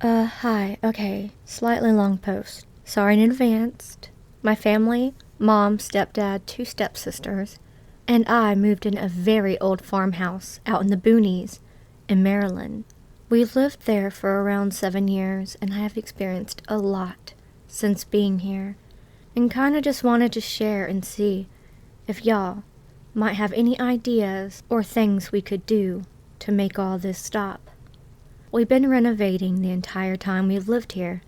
Hi. Okay. Slightly long post. Sorry in advance. My family, mom, stepdad, 2 stepsisters, and I moved in a very old farmhouse out in the boonies in Maryland. We lived there for around 7 years, and I have experienced a lot since being here, and kinda just wanted to share and see if y'all might have any ideas or things we could do to make all this stop. We've been renovating the entire time we've lived here.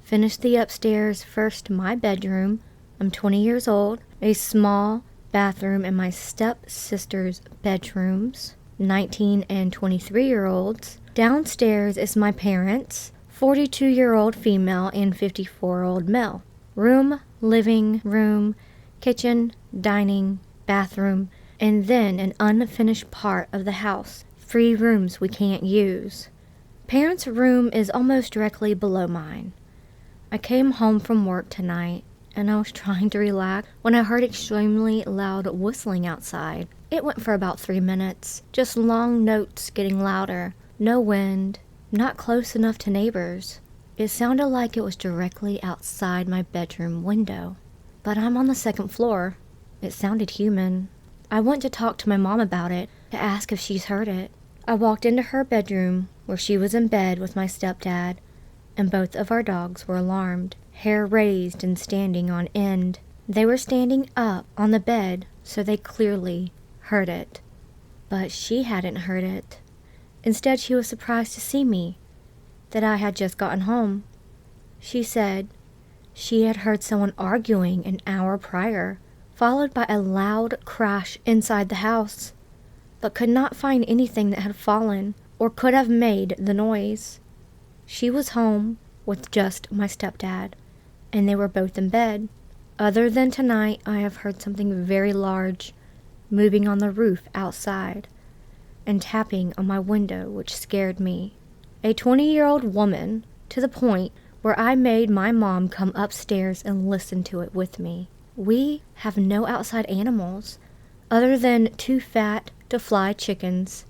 Finished the upstairs, first my bedroom, I'm 20 years old, a small bathroom in my stepsister's bedrooms, 19 and 23-year-olds. Downstairs is my parents, 42-year-old female and 54-year-old male. Room, living room, kitchen, dining, bathroom, and then an unfinished part of the house. 3 rooms we can't use. Parents' room is almost directly below mine. I came home from work tonight, and I was trying to relax when I heard extremely loud whistling outside. It went for about 3 minutes, just long notes getting louder. No wind, not close enough to neighbors. It sounded like it was directly outside my bedroom window. But I'm on the 2nd floor. It sounded human. I went to talk to my mom about it, to ask if she's heard it. I walked into her bedroom, where she was in bed with my stepdad, and both of our dogs were alarmed, hair raised and standing on end. They were standing up on the bed, so they clearly heard it. But she hadn't heard it. Instead, she was surprised to see me, that I had just gotten home. She said she had heard someone arguing an hour prior, followed by a loud crash inside the house, but could not find anything that had fallen or could have made the noise. She was home with just my stepdad, and they were both in bed. Other than tonight, I have heard something very large moving on the roof outside and tapping on my window, which scared me. A 20-year-old woman, to the point where I made my mom come upstairs and listen to it with me. We have no outside animals other than 2 fat to fly chickens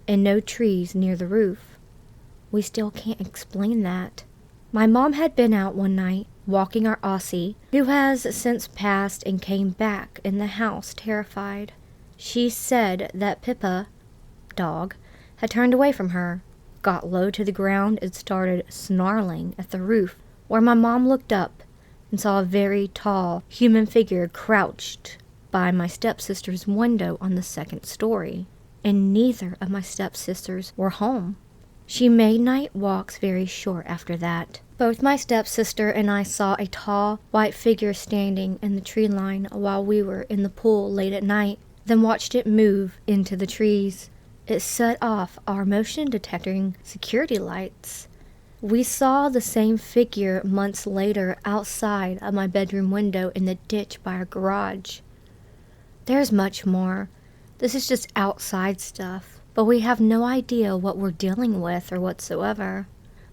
and no trees near the roof. We still can't explain that. My mom had been out one night walking our Aussie, who has since passed, and came back in the house terrified. She said that Pippa, dog, had turned away from her, got low to the ground, and started snarling at the roof, where my mom looked up and saw a very tall human figure crouched by my stepsister's window on the 2nd story, and neither of my stepsisters were home. She made night walks very short after that. Both my stepsister and I saw a tall, white figure standing in the tree line while we were in the pool late at night, then watched it move into the trees. It set off our motion detecting security lights. We saw the same figure months later outside of my bedroom window in the ditch by our garage. There's much more. This is just outside stuff, but we have no idea what we're dealing with or whatsoever.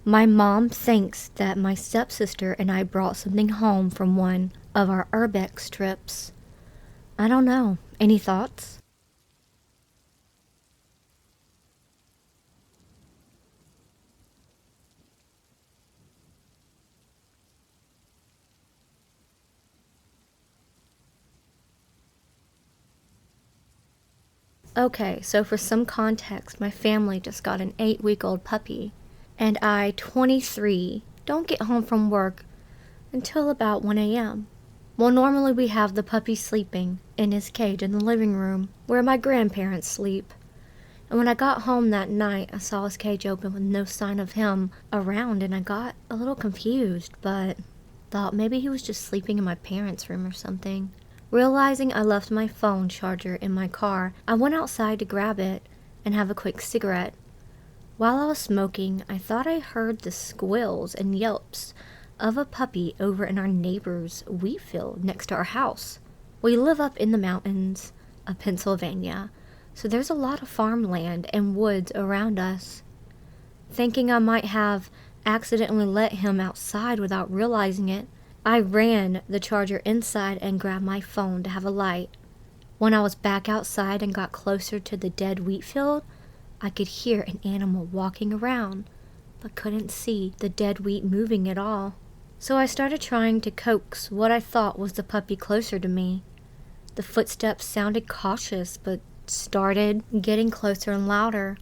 My mom thinks that my stepsister and I brought something home from one of our urbex trips. I don't know. Any thoughts? Okay, so for some context, my family just got an 8-week-old puppy, and I, 23, don't get home from work until about 1 a.m. Well, normally we have the puppy sleeping in his cage in the living room where my grandparents sleep. And when I got home that night, I saw his cage open with no sign of him around, and I got a little confused, but thought maybe he was just sleeping in my parents' room or something. Realizing I left my phone charger in my car, I went outside to grab it and have a quick cigarette. While I was smoking, I thought I heard the squeals and yelps of a puppy over in our neighbor's wheat field next to our house. We live up in the mountains of Pennsylvania, so there's a lot of farmland and woods around us. Thinking I might have accidentally let him outside without realizing it, I ran the charger inside and grabbed my phone to have a light. When I was back outside and got closer to the dead wheat field, I could hear an animal walking around, but couldn't see the dead wheat moving at all. So I started trying to coax what I thought was the puppy closer to me. The footsteps sounded cautious, but started getting closer and louder.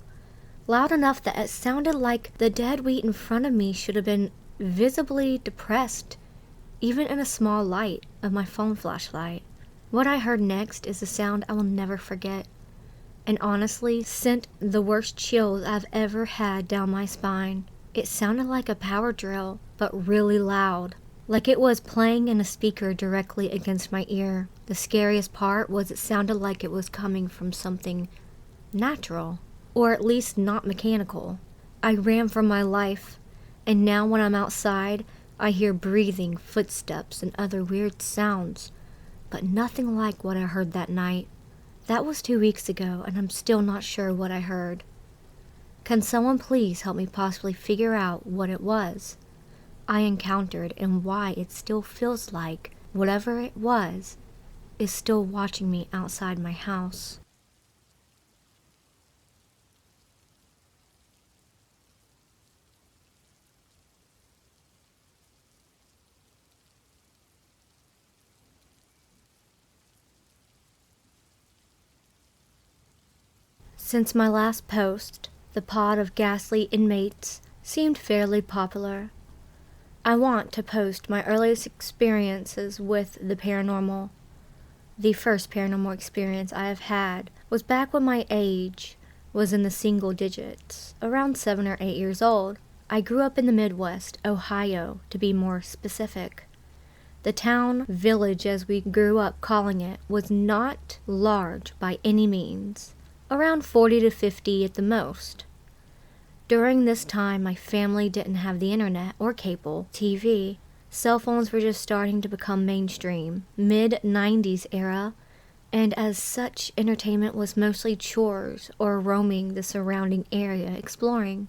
Loud enough that it sounded like the dead wheat in front of me should have been visibly depressed, even in a small light of my phone flashlight. What I heard next is a sound I will never forget, and honestly sent the worst chills I've ever had down my spine. It sounded like a power drill, but really loud, like it was playing in a speaker directly against my ear. The scariest part was it sounded like it was coming from something natural, or at least not mechanical. I ran for my life, and now when I'm outside, I hear breathing, footsteps, and other weird sounds, but nothing like what I heard that night. That was 2 weeks ago, and I'm still not sure what I heard. Can someone please help me possibly figure out what it was I encountered and why it still feels like whatever it was is still watching me outside my house? Since my last post, the pod of ghastly inmates seemed fairly popular. I want to post my earliest experiences with the paranormal. The first paranormal experience I have had was back when my age was in the single digits, around 7 or 8 years old. I grew up in the Midwest, Ohio, to be more specific. The town, village as we grew up calling it, was not large by any means. Around 40 to 50 at the most. During this time, my family didn't have the internet or cable TV. Cell phones were just starting to become mainstream, mid-90s era, and as such, entertainment was mostly chores or roaming the surrounding area exploring.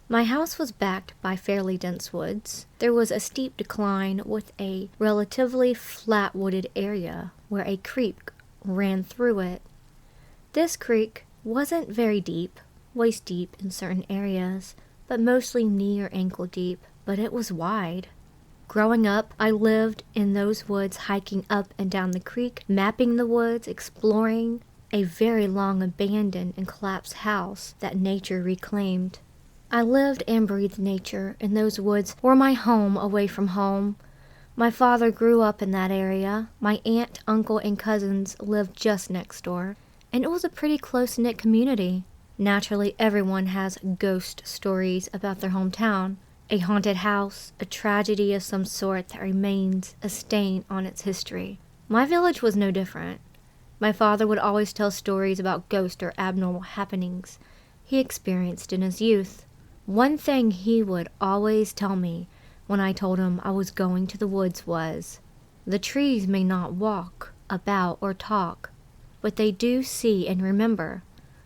My house was backed by fairly dense woods. There was a steep decline with a relatively flat wooded area where a creek ran through it. This creek wasn't very deep, waist deep in certain areas, but mostly knee or ankle deep, but it was wide. Growing up, I lived in those woods, hiking up and down the creek, mapping the woods, exploring a very long abandoned and collapsed house that nature reclaimed. I lived and breathed nature, and those woods were my home away from home. My father grew up in that area. My aunt, uncle, and cousins lived just next door. And it was a pretty close-knit community. Naturally, everyone has ghost stories about their hometown. A haunted house, a tragedy of some sort that remains a stain on its history. My village was no different. My father would always tell stories about ghost or abnormal happenings he experienced in his youth. One thing he would always tell me when I told him I was going to the woods was, "The trees may not walk, about, or talk, but they do see and remember."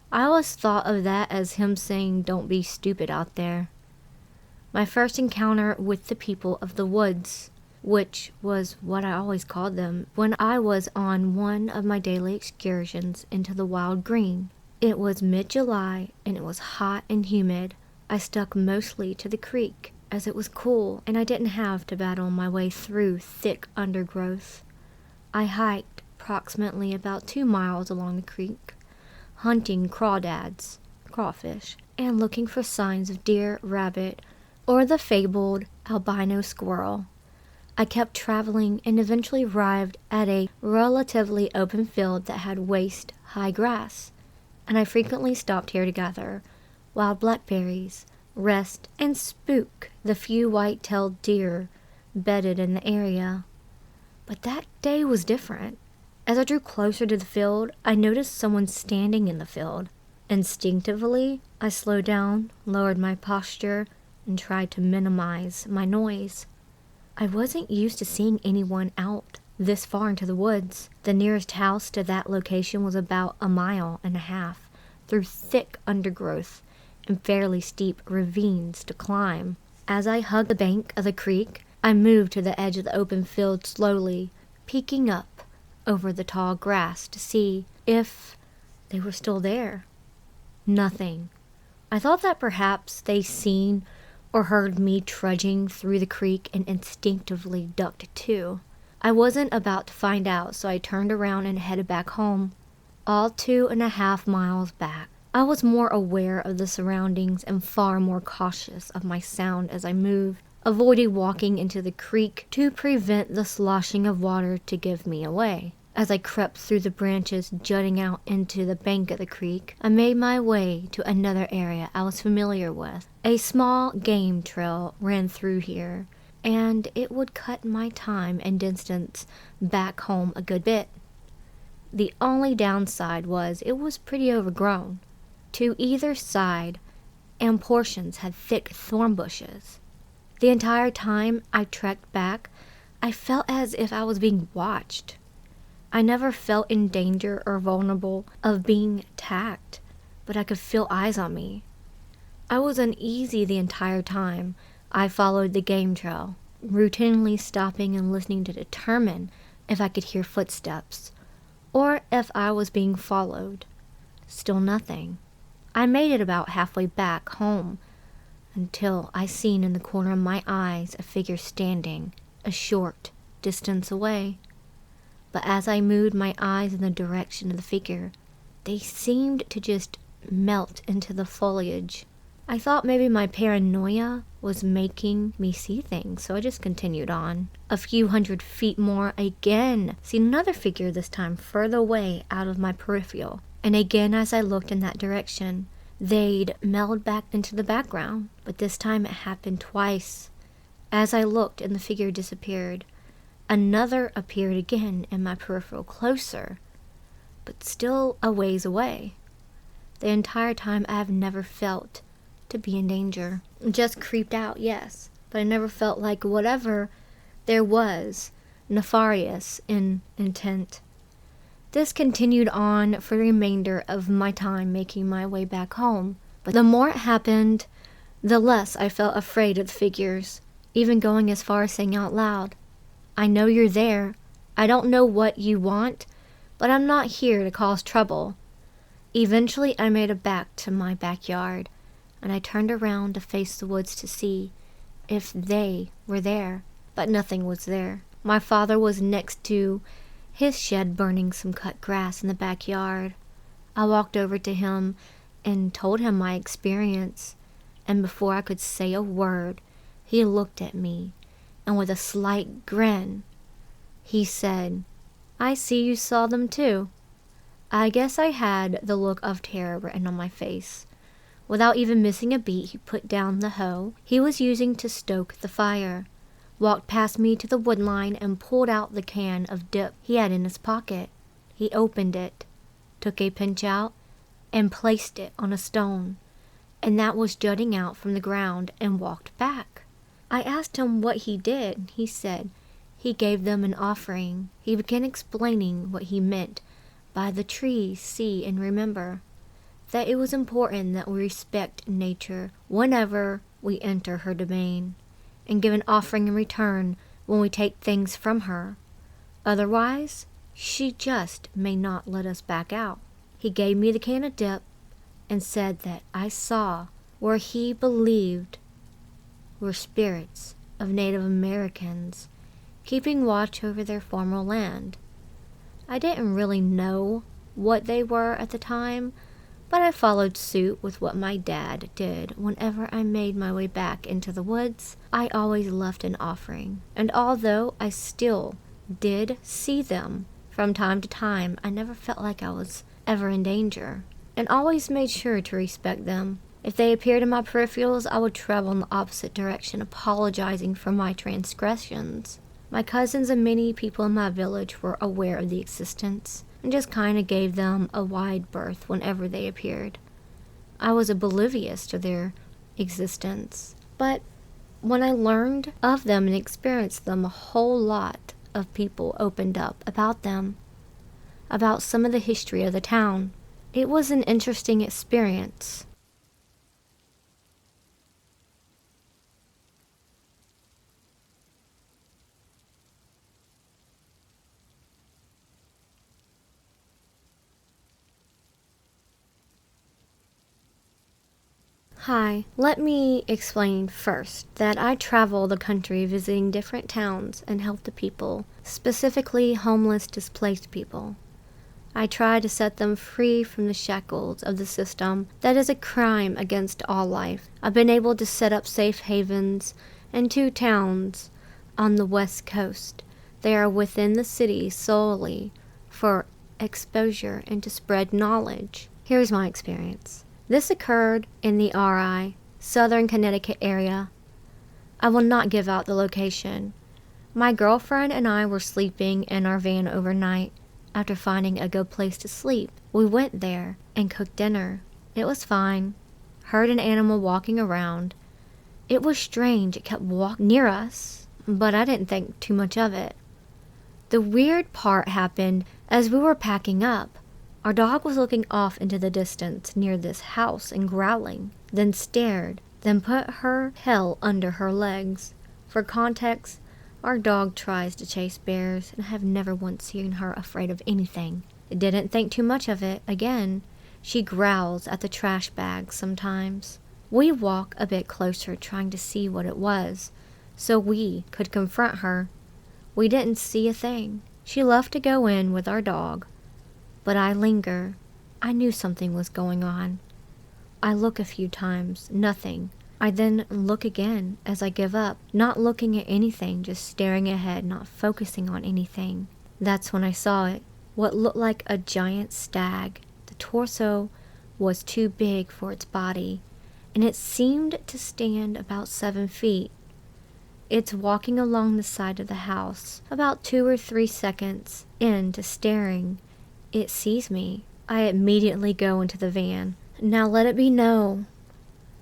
I always thought of that as him saying, "Don't be stupid out there." My first encounter with the people of the woods, which was what I always called them, when I was on one of my daily excursions into the wild green. It was mid-July, and it was hot and humid. I stuck mostly to the creek, as it was cool, and I didn't have to battle my way through thick undergrowth. I hiked approximately about 2 miles along the creek, hunting crawdads, crawfish, and looking for signs of deer, rabbit, or the fabled albino squirrel. I kept traveling and eventually arrived at a relatively open field that had waist-high grass, and I frequently stopped here to gather wild blackberries, rest, and spook the few white-tailed deer bedded in the area. But that day was different. As I drew closer to the field, I noticed someone standing in the field. Instinctively, I slowed down, lowered my posture, and tried to minimize my noise. I wasn't used to seeing anyone out this far into the woods. The nearest house to that location was about 1.5 miles through thick undergrowth and fairly steep ravines to climb. As I hugged the bank of the creek, I moved to the edge of the open field slowly, peeking up over the tall grass to see if they were still there. Nothing. I thought that perhaps they seen or heard me trudging through the creek and instinctively ducked too. I wasn't about to find out, so I turned around and headed back home. All 2.5 miles back, I was more aware of the surroundings and far more cautious of my sound as I moved, avoiding walking into the creek to prevent the sloshing of water to give me away. As I crept through the branches jutting out into the bank of the creek, I made my way to another area I was familiar with. A small game trail ran through here, and it would cut my time and distance back home a good bit. The only downside was it was pretty overgrown to either side, and portions had thick thorn bushes. The entire time I trekked back, I felt as if I was being watched. I never felt in danger or vulnerable of being attacked, but I could feel eyes on me. I was uneasy the entire time I followed the game trail, routinely stopping and listening to determine if I could hear footsteps, or if I was being followed. Still nothing. I made it about halfway back home, until I seen in the corner of my eyes a figure standing a short distance away. But as I moved my eyes in the direction of the figure, they seemed to just melt into the foliage. I thought maybe my paranoia was making me see things, so I just continued on. A few 100 feet more, again seen another figure, this time further away out of my peripheral. And again as I looked in that direction, they'd melded back into the background, but this time it happened twice. As I looked and the figure disappeared, another appeared again in my peripheral, closer, but still a ways away. The entire time I have never felt to be in danger. Just creeped out, yes, but I never felt like whatever there was nefarious in intent. This continued on for the remainder of my time making my way back home, but the more it happened, the less I felt afraid of the figures, even going as far as saying out loud, "I know you're there. I don't know what you want, but I'm not here to cause trouble." Eventually I made it back to my backyard, and I turned around to face the woods to see if they were there, but nothing was there. My father was next to his shed burning some cut grass in the backyard. I walked over to him and told him my experience, and before I could say a word, he looked at me, and with a slight grin, he said, "I see you saw them too." I guess I had the look of terror written on my face. Without even missing a beat, he put down the hoe he was using to stoke the fire, walked past me to the woodline, and pulled out the can of dip he had in his pocket. He opened it, took a pinch out, and placed it on a stone, and that was jutting out from the ground, and walked back. I asked him what he did. He said he gave them an offering. He began explaining what he meant by the trees see and remember, that it was important that we respect nature whenever we enter her domain, and give an offering in return when we take things from her. Otherwise, she just may not let us back out. He gave me the can of dip and said that I saw where he believed were spirits of Native Americans keeping watch over their former land. I didn't really know what they were at the time, but I followed suit with what my dad did. Whenever I made my way back into the woods, I always left an offering, and although I still did see them from time to time, I never felt like I was ever in danger, and always made sure to respect them. If they appeared in my peripherals, I would travel in the opposite direction, apologizing for my transgressions. My cousins and many people in my village were aware of the existence, and just kind of gave them a wide berth whenever they appeared. I was oblivious to their existence, but when I learned of them and experienced them, a whole lot of people opened up about them, about some of the history of the town. It was an interesting experience. Hi, let me explain first that I travel the country visiting different towns and help the people, specifically homeless displaced people. I try to set them free from the shackles of the system that is a crime against all life. I've been able to set up safe havens in 2 towns on the West Coast. They are within the city solely for exposure and to spread knowledge. Here's my experience. This occurred in the RI, Southern Connecticut area. I will not give out the location. My girlfriend and I were sleeping in our van overnight. After finding a good place to sleep, we went there and cooked dinner. It was fine. Heard an animal walking around. It was strange, it kept walking near us, but I didn't think too much of it. The weird part happened as we were packing up. Our dog was looking off into the distance near this house and growling, then stared, then put her tail under her legs. For context, our dog tries to chase bears, and I have never once seen her afraid of anything. I didn't think too much of it. Again, she growls at the trash bags sometimes. We walk a bit closer trying to see what it was, so we could confront her. We didn't see a thing. She left to go in with our dog. But I linger. I knew something was going on. I look a few times, nothing. I then look again as I give up, not looking at anything, just staring ahead, not focusing on anything. That's when I saw it. What looked like a giant stag. The torso was too big for its body, and it seemed to stand about 7 feet. It's walking along the side of the house, about 2 or 3 seconds into staring. It sees me. I immediately go into the van. Now let it be known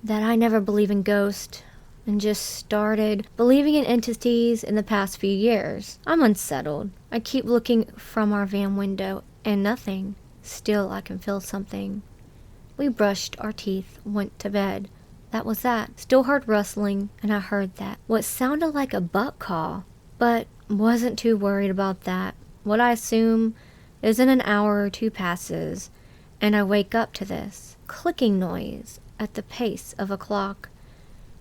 that I never believe in ghosts and just started believing in entities in the past few years. I'm unsettled. I keep looking from our van window and nothing. Still, I can feel something. We brushed our teeth, went to bed. That was that. Still heard rustling, and I heard that. What sounded like a buck call, but wasn't too worried about that. What I assume is in an hour or 2 passes, and I wake up to this clicking noise at the pace of a clock.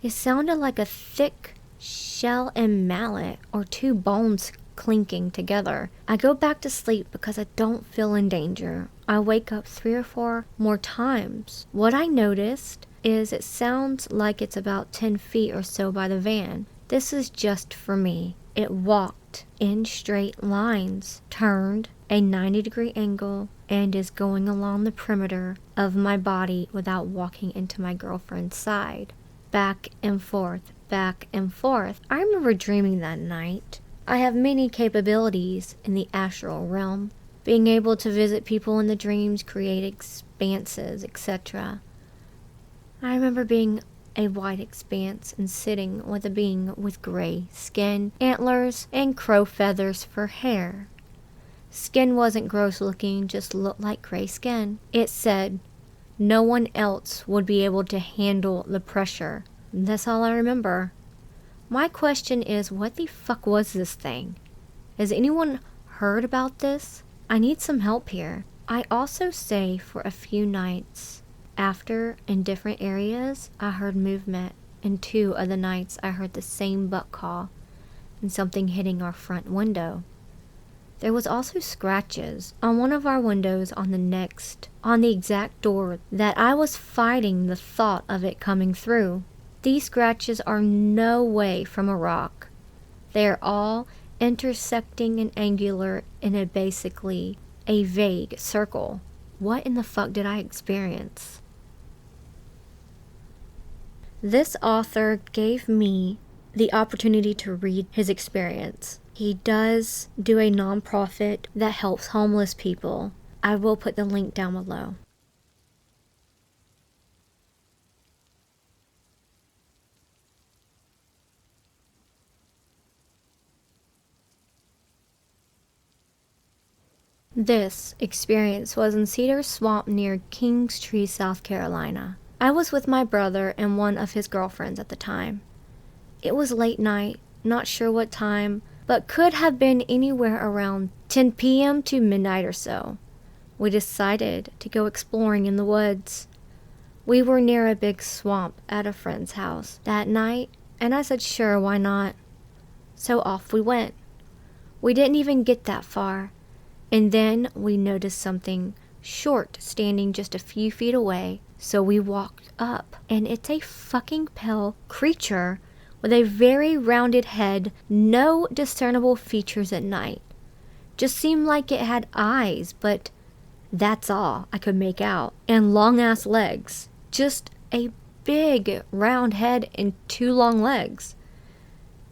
It sounded like a thick shell and mallet or 2 bones clinking together. I go back to sleep because I don't feel in danger. I wake up 3 or 4 more times. What I noticed is it sounds like it's about 10 feet or so by the van. This is just for me. It walked in straight lines, turned a 90-degree angle, and is going along the perimeter of my body without walking into my girlfriend's side. Back and forth, back and forth. I remember dreaming that night. I have many capabilities in the astral realm, being able to visit people in the dreams, create expanses, etc. I remember being a white expanse and sitting with a being with gray skin, antlers, and crow feathers for hair. Skin wasn't gross looking, just looked like gray skin. It said no one else would be able to handle the pressure. That's all I remember. My question is, what the fuck was this thing? Has anyone heard about this? I need some help here. I also say for a few nights after, in different areas, I heard movement. In 2 of the nights, I heard the same buck call and something hitting our front window. There was also scratches on one of our windows on the exact door that I was fighting the thought of it coming through. These scratches are no way from a rock. They are all intersecting and angular in basically a vague circle. What in the fuck did I experience? This author gave me the opportunity to read his experience. He does do a nonprofit that helps homeless people. I will put the link down below. This experience was in Cedar Swamp near Kingstree, South Carolina. I was with my brother and one of his girlfriends at the time. It was late night, not sure what time, but could have been anywhere around 10 p.m. to midnight or so. We decided to go exploring in the woods. We were near a big swamp at a friend's house that night, and I said sure, why not? So off we went. We didn't even get that far, and then we noticed something short standing just a few feet away, so we walked up, and it's a fucking pale creature with a very rounded head, no discernible features at night. Just seemed like it had eyes, but that's all I could make out, and long-ass legs. Just a big round head and 2 long legs.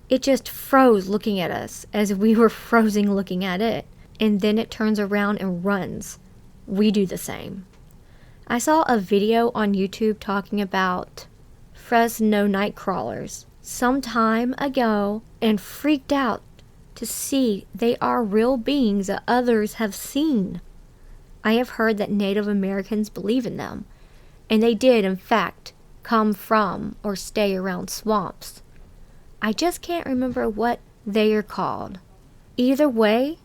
It just froze looking at us as we were frozen looking at it, and then it turns around and runs. We do the same. I saw a video on YouTube talking about Fresno night crawlers some time ago and freaked out to see they are real beings that others have seen. I have heard that Native Americans believe in them, and they did, in fact, come from or stay around swamps. I just can't remember what they are called. Either way,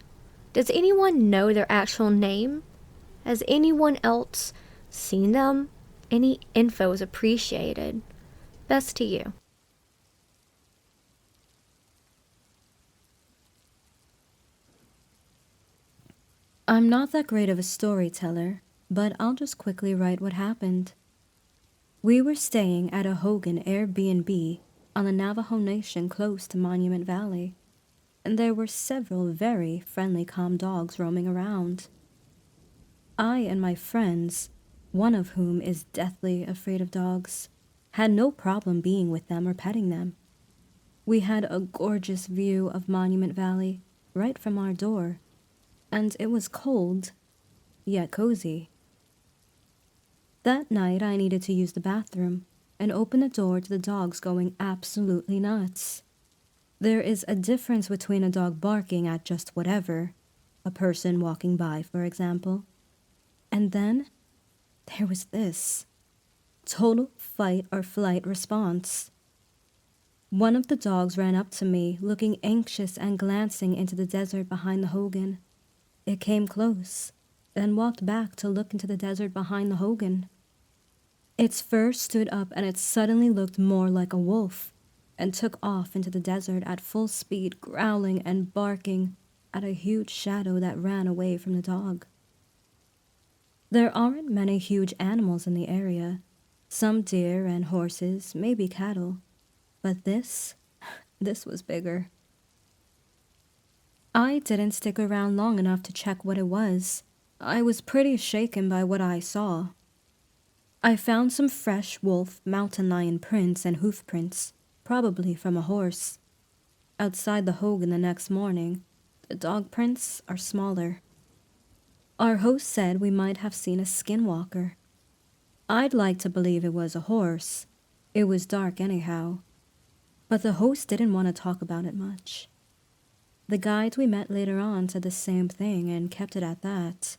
does anyone know their actual name? Has anyone else seen them? Any info is appreciated. Best to you. I'm not that great of a storyteller, but I'll just quickly write what happened. We were staying at a Hogan Airbnb on the Navajo Nation close to Monument Valley, and there were several very friendly, calm dogs roaming around. I and my friends, one of whom is deathly afraid of dogs, had no problem being with them or petting them. We had a gorgeous view of Monument Valley right from our door, and it was cold, yet cozy. That night I needed to use the bathroom and open the door to the dogs going absolutely nuts. There is a difference between a dog barking at just whatever, a person walking by, for example. And then there was this total fight or flight response. One of the dogs ran up to me, looking anxious and glancing into the desert behind the Hogan. It came close, then walked back to look into the desert behind the Hogan. Its fur stood up and it suddenly looked more like a wolf and took off into the desert at full speed, growling and barking at a huge shadow that ran away from the dog. There aren't many huge animals in the area, some deer and horses, maybe cattle, but this was bigger. I didn't stick around long enough to check what it was. I was pretty shaken by what I saw. I found some fresh wolf, mountain lion prints and hoof prints, probably from a horse. Outside the Hogan the next morning, the dog prints are smaller. Our host said we might have seen a skinwalker. I'd like to believe it was a horse. It was dark anyhow. But the host didn't want to talk about it much. The guides we met later on said the same thing and kept it at that.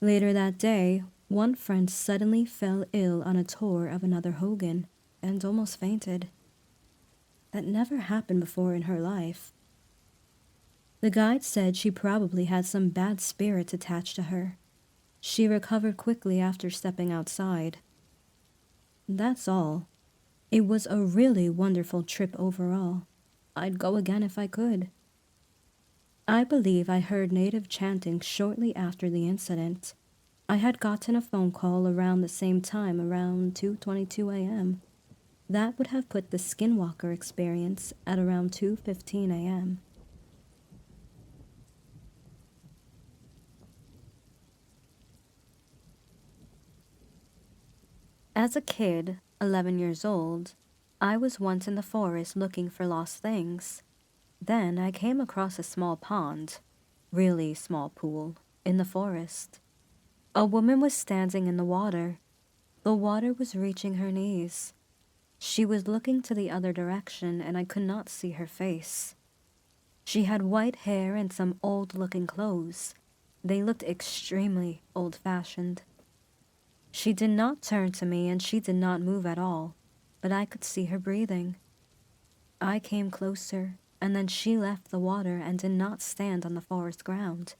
Later that day, one friend suddenly fell ill on a tour of another Hogan and almost fainted. That never happened before in her life. The guide said she probably had some bad spirits attached to her. She recovered quickly after stepping outside. That's all. It was a really wonderful trip overall. I'd go again if I could. I believe I heard native chanting shortly after the incident. I had gotten a phone call around the same time, around 2:22 a.m. That would have put the Skinwalker experience at around 2:15 a.m. As a kid, 11 years old, I was once in the forest looking for lost things. Then I came across a small pond, really small pool, in the forest. A woman was standing in the water. The water was reaching her knees. She was looking to the other direction and I could not see her face. She had white hair and some old-looking clothes. They looked extremely old-fashioned. She did not turn to me and she did not move at all, but I could see her breathing. I came closer, and then she left the water and did not stand on the forest ground.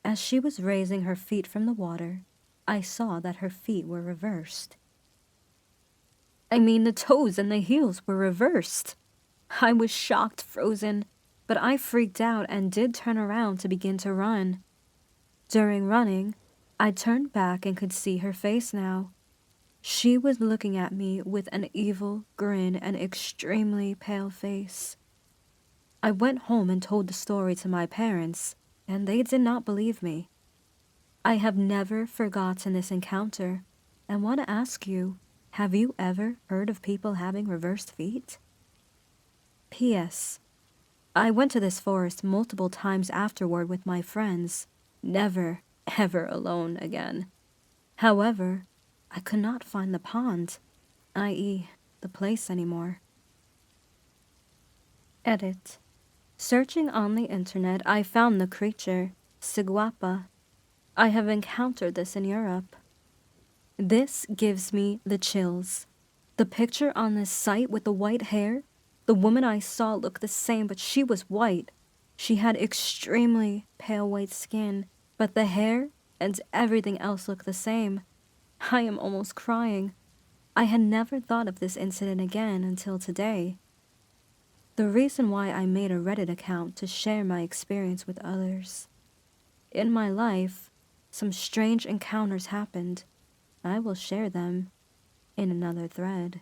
As she was raising her feet from the water, I saw that her feet were reversed. I mean, the toes and the heels were reversed. I was shocked, frozen, but I freaked out and did turn around to begin to run. During running, I turned back and could see her face now. She was looking at me with an evil grin and extremely pale face. I went home and told the story to my parents, and they did not believe me. I have never forgotten this encounter, and want to ask you, have you ever heard of people having reversed feet? P.S. I went to this forest multiple times afterward with my friends, never, ever alone again. However, I could not find the pond, i.e., the place anymore. Edit. Searching on the internet, I found the creature, Siguapa. I have encountered this in Europe. This gives me the chills. The picture on this site with the white hair, the woman I saw looked the same, but she was white. She had extremely pale white skin, but the hair and everything else looked the same. I am almost crying. I had never thought of this incident again until today. The reason why I made a Reddit account to share my experience with others. In my life, some strange encounters happened. I will share them in another thread.